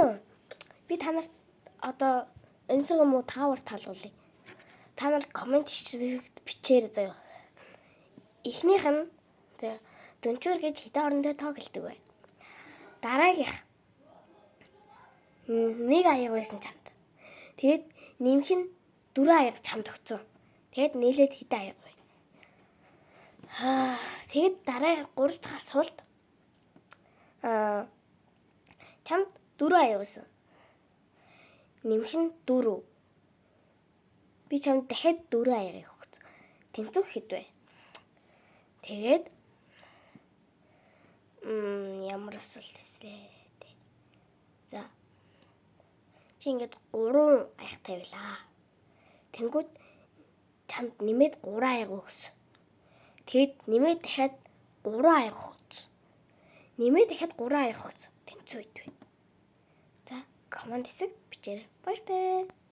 үү? Би та нарт одоо энэсэг юм уу таавар таалуулъя. Та нар комент бичээр заяа. Эхнийх нь дөнчөр гэж хэдэн орондоо тоглолдог бай. Дараагийнх нэг аяг байсан чамд. Тэгээд нэмэх нь 4 аяг чамд өгцөн. Тэгээд нийлээд хэдэн аяг вэ? Тэгээд дараа 3 дахь асуулт чамд 4 аяг байсан. Нэмэх нь 4. Би чамд дахиад 4 аягийг өгсөн. Тэнцвэх хэд вэ? Тэгээд ямар асуулт вэ? За. Чи ингээд 3 аяг тавилаа. Тэнгүүд чамд нэмээд 3 аяг өгсөн. Тэгэд нэмээд дахиад 3 аяг өгсөн. Нэмээд дахиад 3 аяг өгсөн. Тэнцүү хэд вэ? За, комент хэсэг бичээрэй. Баяртай.